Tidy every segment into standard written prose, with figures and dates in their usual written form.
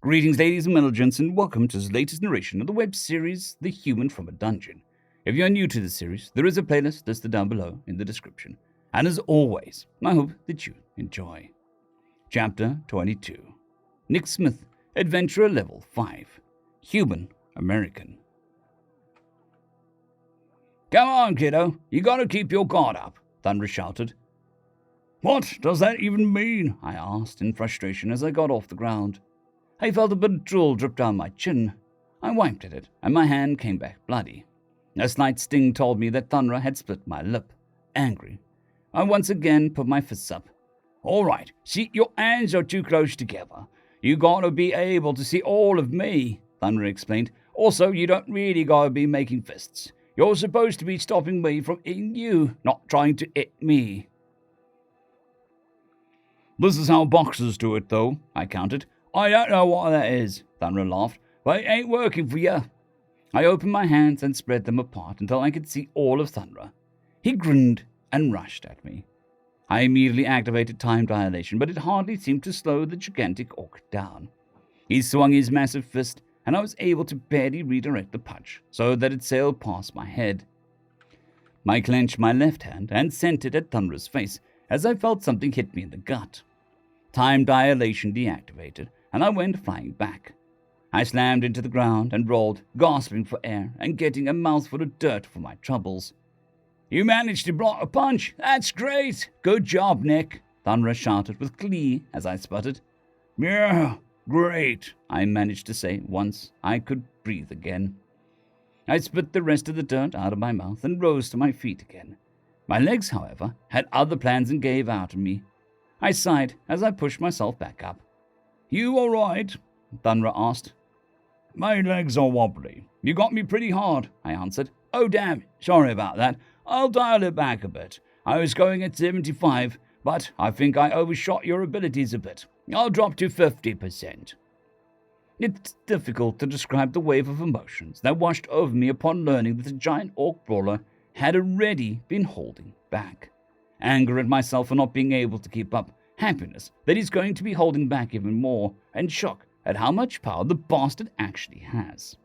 Greetings, ladies and gentlemen, and welcome to the latest narration of the web series, The Human from a Dungeon. If you're new to the series, there is a playlist listed down below in the description. And as always, I hope that you enjoy. Chapter 22. Nick Smith, Adventurer Level 5. Human American. Come on, kiddo. You gotta keep your guard up, Thunder shouted. What does that even mean? I asked in frustration as I got off the ground. I felt a bit of drool drip down my chin. I wiped at it, and my hand came back bloody. A slight sting told me that Thunder had split my lip. Angry, I once again put my fists up. All right, see, your hands are too close together. You gotta be able to see all of me, Thunder explained. Also, you don't really gotta be making fists. You're supposed to be stopping me from hitting you, not trying to hit me. This is how boxers do it, though, I countered. I don't know what that is, Thunder laughed, but it ain't working for you. I opened my hands and spread them apart until I could see all of Thunder. He grinned and rushed at me. I immediately activated time dilation, but it hardly seemed to slow the gigantic orc down. He swung his massive fist, and I was able to barely redirect the punch so that it sailed past my head. I clenched my left hand and sent it at Thunder's face as I felt something hit me in the gut. Time dilation deactivated, and I went flying back. I slammed into the ground and rolled, gasping for air and getting a mouthful of dirt for my troubles. You managed to block a punch. That's great. Good job, Nick, Thunder shouted with glee as I sputtered. Yeah, great, I managed to say once I could breathe again. I spit the rest of the dirt out of my mouth and rose to my feet again. My legs, however, had other plans and gave out on me. I sighed as I pushed myself back up. You all right? Thunder asked. My legs are wobbly. You got me pretty hard, I answered. Oh, damn, sorry about that. I'll dial it back a bit. I was going at 75, but I think I overshot your abilities a bit. I'll drop to 50%. It's difficult to describe the wave of emotions that washed over me upon learning that the giant orc brawler had already been holding back. Anger at myself for not being able to keep up, happiness that he's going to be holding back even more, and shock at how much power the bastard actually has.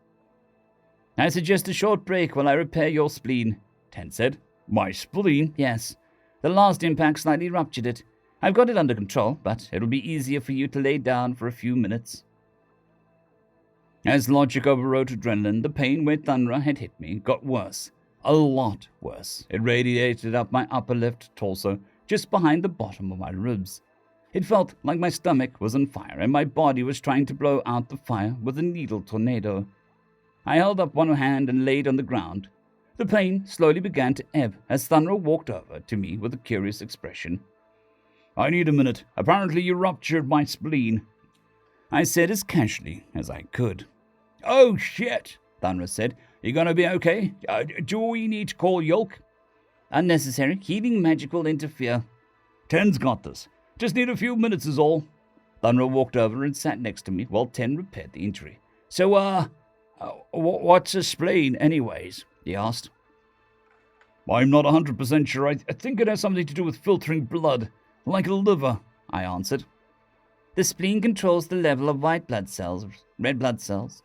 I suggest a short break while I repair your spleen, Ten said. My spleen? Yes. The last impact slightly ruptured it. I've got it under control, but it'll be easier for you to lay down for a few minutes. As logic overrode adrenaline, the pain where Thunder had hit me got worse. A lot worse. It radiated up my upper left torso, just behind the bottom of my ribs. It felt like my stomach was on fire and my body was trying to blow out the fire with a needle tornado. I held up one hand and laid on the ground. The pain slowly began to ebb as Thunder walked over to me with a curious expression. I need a minute. Apparently you ruptured my spleen, I said as casually as I could. Oh shit, Thunder said. You gonna be okay? Do we need to call Yolk? Unnecessary. Healing magic will interfere. Ten's got this. Just need a few minutes is all. Thunder walked over and sat next to me while Ten repaired the injury. So, what's a spleen anyways? He asked. I'm not 100% sure. I think it has something to do with filtering blood, like a liver, I answered. The spleen controls the level of white blood cells, red blood cells,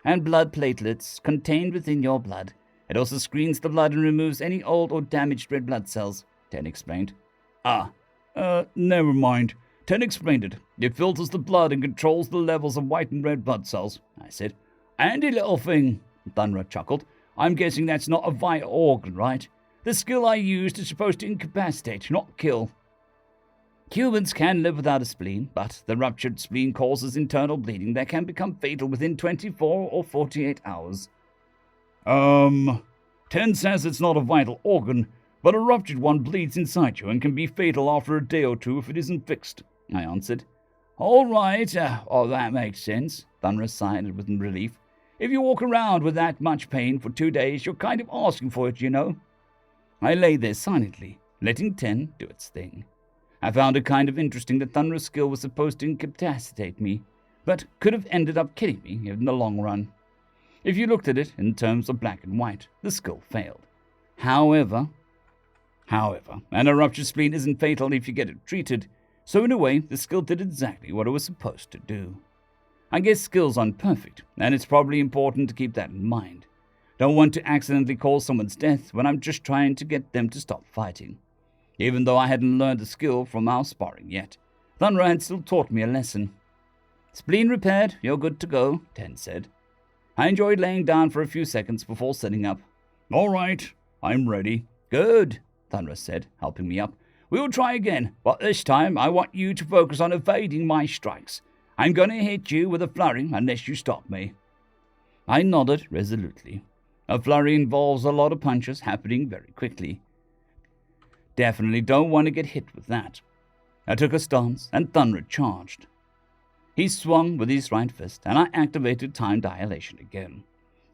and blood platelets contained within your blood. It also screens the blood and removes any old or damaged red blood cells, Ten explained. Never mind. Ten explained it. It filters the blood and controls the levels of white and red blood cells, I said. Handy little thing, Thunder chuckled. I'm guessing that's not a vital organ, right? The skill I used is supposed to incapacitate, not kill. Humans can live without a spleen, but the ruptured spleen causes internal bleeding that can become fatal within 24 or 48 hours. Ten says it's not a vital organ, but a ruptured one bleeds inside you and can be fatal after a day or two if it isn't fixed, I answered. All right, that makes sense, Thunder sighed with relief. If you walk around with that much pain for 2 days, you're kind of asking for it, you know. I lay there silently, letting Ten do its thing. I found it kind of interesting that Thunder's skill was supposed to incapacitate me, but could have ended up killing me in the long run. If you looked at it in terms of black and white, the skill failed. However, and a ruptured spleen isn't fatal if you get it treated, so in a way, the skill did exactly what it was supposed to do. I guess skills aren't perfect, and it's probably important to keep that in mind. Don't want to accidentally cause someone's death when I'm just trying to get them to stop fighting. Even though I hadn't learned the skill from our sparring yet, Thunra had still taught me a lesson. Spleen repaired, you're good to go, Ten said. I enjoyed laying down for a few seconds before sitting up. All right, I'm ready. Good, Thunra said, helping me up. We'll try again, but this time I want you to focus on evading my strikes. I'm going to hit you with a flurry unless you stop me. I nodded resolutely. A flurry involves a lot of punches happening very quickly. Definitely don't want to get hit with that. I took a stance and Thunra charged. He swung with his right fist and I activated time dilation again.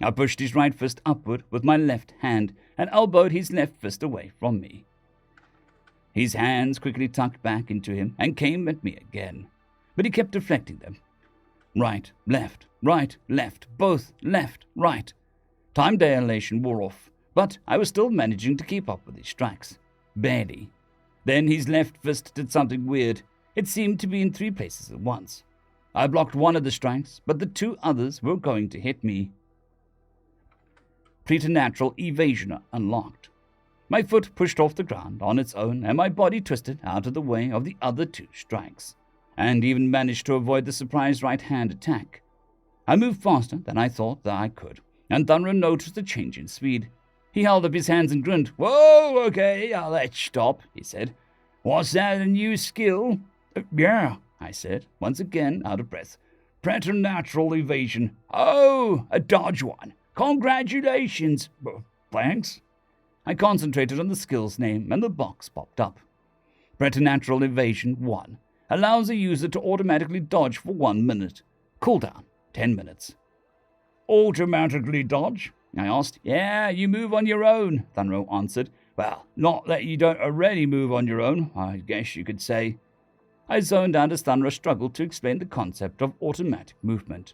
I pushed his right fist upward with my left hand and elbowed his left fist away from me. His hands quickly tucked back into him and came at me again, but he kept deflecting them. Right, left, both left, right. Time dilation wore off, but I was still managing to keep up with his strikes. Barely. Then his left fist did something weird. It seemed to be in 3 places at once. I blocked one of the strikes, but the 2 others were going to hit me. Preternatural evasion unlocked. My foot pushed off the ground on its own, and my body twisted out of the way of the other 2 strikes, and even managed to avoid the surprise right-hand attack. I moved faster than I thought that I could, and Thunra noticed the change in speed. He held up his hands and grinned. Whoa, okay, let's stop, he said. What's that, a new skill? Yeah, I said, once again out of breath. Preternatural evasion. Oh, a dodge one. Congratulations. Thanks. I concentrated on the skill's name, and the box popped up. Preternatural Evasion 1 allows a user to automatically dodge for 1 minute. Cooldown, 10 minutes. Automatically dodge? I asked. Yeah, you move on your own, Thunra answered. Well, not that you don't already move on your own, I guess you could say. I zoned out as Thunra struggled to explain the concept of automatic movement.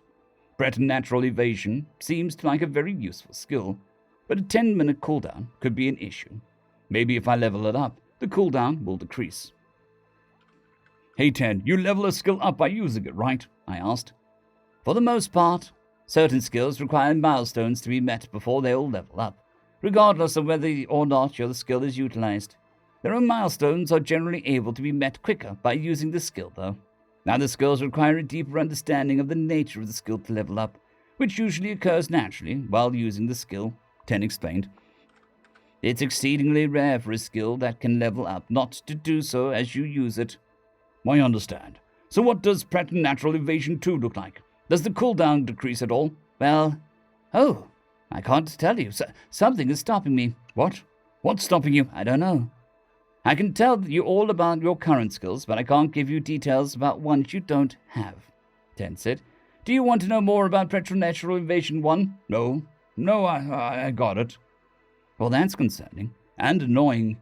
Preternatural Evasion seems like a very useful skill, but a 10-minute cooldown could be an issue. Maybe if I level it up, the cooldown will decrease. Hey Ten, you level a skill up by using it, right? I asked. For the most part. Certain skills require milestones to be met before they will level up, regardless of whether or not your skill is utilized. Their own milestones are generally able to be met quicker by using the skill, though. Now, the skills require a deeper understanding of the nature of the skill to level up, which usually occurs naturally while using the skill, Ten explained. It's exceedingly rare for a skill that can level up not to do so as you use it. I understand. So what does Preternatural Evasion 2 look like? Does the cooldown decrease at all? Well, I can't tell you. Something is stopping me. What? What's stopping you? I don't know. I can tell you all about your current skills, but I can't give you details about ones you don't have, Ten said. Do you want to know more about Preternatural Evasion 1? No, I got it. Well, that's concerning and annoying.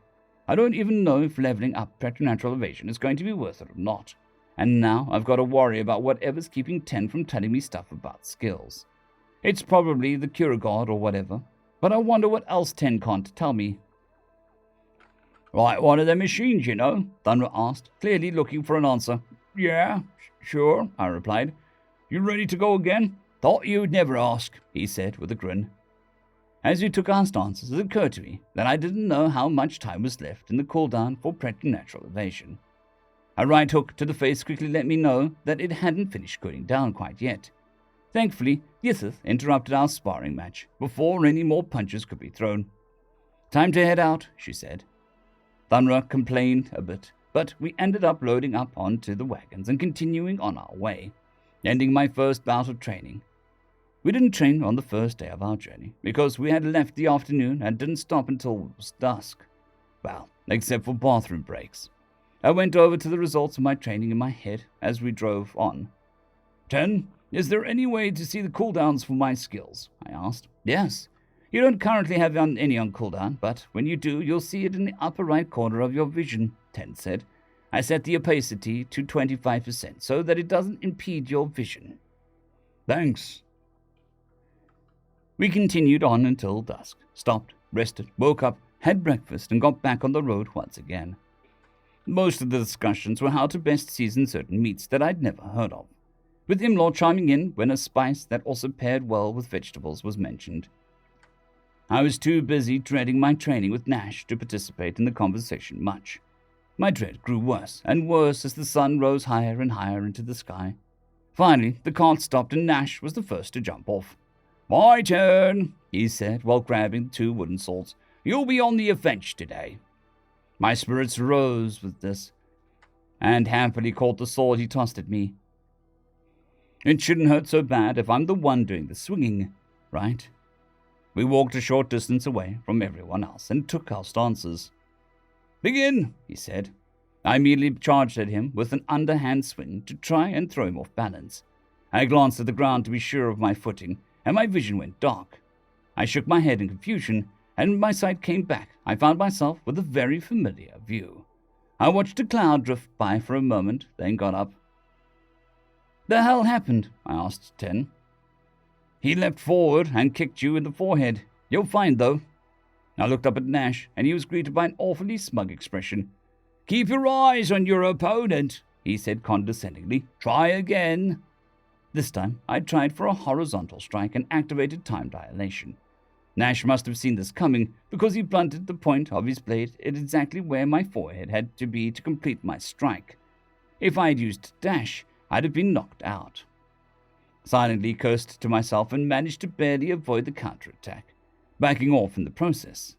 I don't even know if leveling up Preternatural Evasion is going to be worth it or not. And now I've got to worry about whatever's keeping Ten from telling me stuff about skills. It's probably the Cure God or whatever, but I wonder what else Ten can't tell me. Like one of them machines, you know, Thunra asked, clearly looking for an answer. Yeah, sure, I replied. You ready to go again? Thought you'd never ask, he said with a grin. As we took our stances, it occurred to me that I didn't know how much time was left in the cooldown for Preternatural Evasion. A right hook to the face quickly let me know that it hadn't finished cooling down quite yet. Thankfully, Yithith interrupted our sparring match before any more punches could be thrown. Time to head out, she said. Thunra complained a bit, but we ended up loading up onto the wagons and continuing on our way, ending my first bout of training. We didn't train on the first day of our journey, because we had left the afternoon and didn't stop until it was dusk. Well, except for bathroom breaks. I went over to the results of my training in my head as we drove on. Ten, is there any way to see the cooldowns for my skills? I asked. Yes. You don't currently have any on cooldown, but when you do, you'll see it in the upper right corner of your vision, Ten said. I set the opacity to 25% so that it doesn't impede your vision. Thanks. We continued on until dusk, stopped, rested, woke up, had breakfast, and got back on the road once again. Most of the discussions were how to best season certain meats that I'd never heard of. with Imlaw chiming in when a spice that also paired well with vegetables was mentioned. I was too busy dreading my training with Nash to participate in the conversation much. My dread grew worse and worse as the sun rose higher and higher into the sky. Finally, the cart stopped and Nash was the first to jump off. "My turn," he said while grabbing the 2 wooden swords. "You'll be on the offense today." My spirits rose with this, and happily caught the sword he tossed at me. It shouldn't hurt so bad if I'm the one doing the swinging, right? We walked a short distance away from everyone else and took our stances. "Begin," he said. I immediately charged at him with an underhand swing to try and throw him off balance. I glanced at the ground to be sure of my footing, and my vision went dark. I shook my head in confusion, and when my sight came back, I found myself with a very familiar view. I watched a cloud drift by for a moment, then got up. "The hell happened?" I asked Ten. "He leapt forward and kicked you in the forehead. You're fine, though." I looked up at Nash, and he was greeted by an awfully smug expression. "Keep your eyes on your opponent," he said condescendingly. "Try again." This time, I tried for a horizontal strike and activated time dilation. Nash must have seen this coming, because he blunted the point of his blade at exactly where my forehead had to be to complete my strike. If I had used dash, I'd have been knocked out. Silently cursed to myself and managed to barely avoid the counterattack, backing off in the process.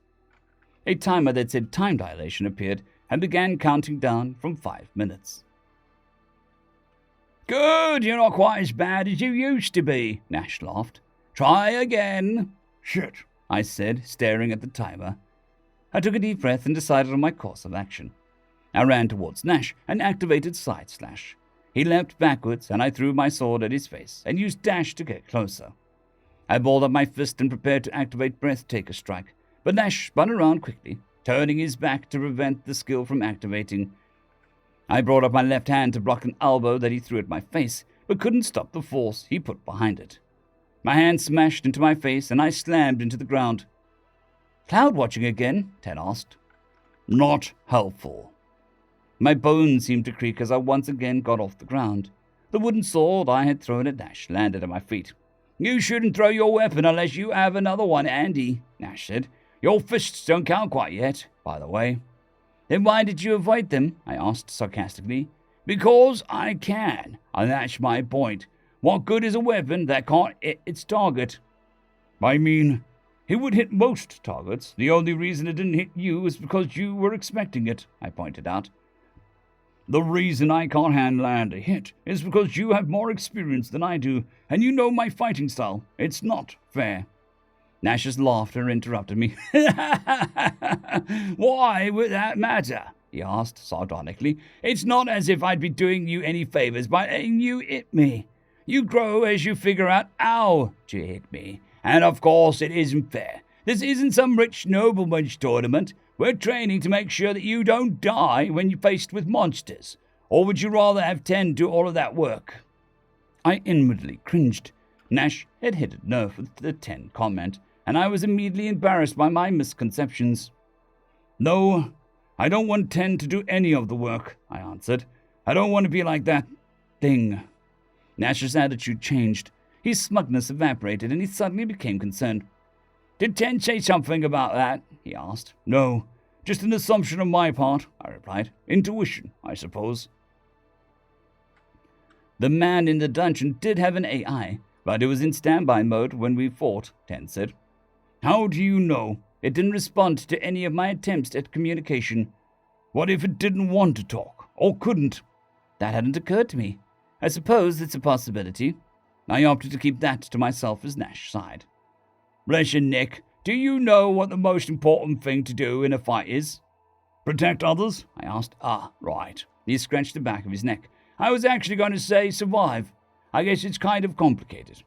A timer that said time dilation appeared and began counting down from 5 minutes. "Good, you're not quite as bad as you used to be," Nash laughed. "Try again." "Shit," I said, staring at the timer. I took a deep breath and decided on my course of action. I ran towards Nash and activated Side Slash. He leapt backwards, and I threw my sword at his face and used dash to get closer. I balled up my fist and prepared to activate Breathtaker Strike, but Nash spun around quickly, turning his back to prevent the skill from activating. I brought up my left hand to block an elbow that he threw at my face, but couldn't stop the force he put behind it. My hand smashed into my face, and I slammed into the ground. "Cloud watching again?" Ted asked. "Not helpful." My bones seemed to creak as I once again got off the ground. The wooden sword I had thrown at Nash landed at my feet. "You shouldn't throw your weapon unless you have another one handy," Nash said. "Your fists don't count quite yet, by the way." "Then why did you avoid them?" I asked sarcastically. "Because I can, and that's my point. What good is a weapon that can't hit its target?" "I mean, it would hit most targets. The only reason it didn't hit you is because you were expecting it," I pointed out. "The reason I can't land a hit is because you have more experience than I do, and you know my fighting style. It's not fair." Nash's laughter interrupted me. "Why would that matter?" he asked sardonically. "It's not as if I'd be doing you any favors by letting you hit me. You grow as you figure out how to hit me. And of course it isn't fair. This isn't some rich nobleman's tournament. We're training to make sure that you don't die when you're faced with monsters. Or would you rather have 10 do all of that work?" I inwardly cringed. Nash had hit a nerve with the 10 comment, and I was immediately embarrassed by my misconceptions. "No, I don't want 10 to do any of the work," I answered. "I don't want to be like that thing." Nash's attitude changed. His smugness evaporated, and he suddenly became concerned. "Did 10 say something about that?" he asked. "No, just an assumption on my part," I replied. "Intuition, I suppose." "The man in the dungeon did have an AI, but it was in standby mode when we fought," 10 said. "How do you know? It didn't respond to any of my attempts at communication. What if it didn't want to talk, or couldn't?" "That hadn't occurred to me. I suppose it's a possibility." I opted to keep that to myself as Nash sighed. "Bless your neck. Do you know what the most important thing to do in a fight is?" "Protect others?" I asked. "Ah, right." He scratched the back of his neck. "I was actually going to say survive. I guess it's kind of complicated.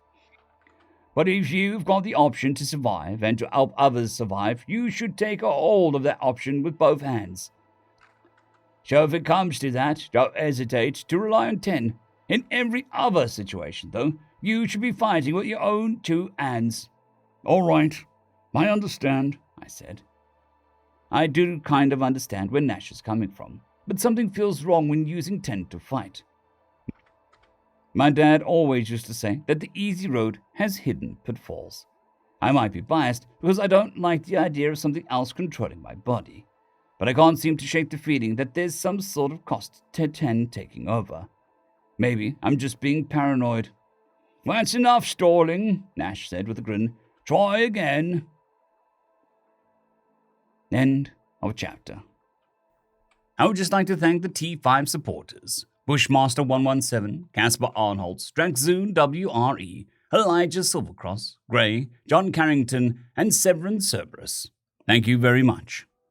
But if you've got the option to survive and to help others survive, you should take a hold of that option with both hands. So if it comes to that, don't hesitate to rely on 10. In every other situation, though, you should be fighting with your own 2 hands." "All right, I understand," I said. I do kind of understand where Nash is coming from, but something feels wrong when using 10 to fight. My dad always used to say that the easy road has hidden pitfalls. I might be biased because I don't like the idea of something else controlling my body, but I can't seem to shake the feeling that there's some sort of cost to 10 taking over. Maybe I'm just being paranoid. That's enough stalling, Nash said with a grin. Try again. End of chapter. I would just like to thank the T5 supporters: Bushmaster117, Casper Arnholtz, Dragzoon W.R.E, Elijah Silvercross, Gray, Jon Carrington, and Sevaren Serberous. Thank you very much.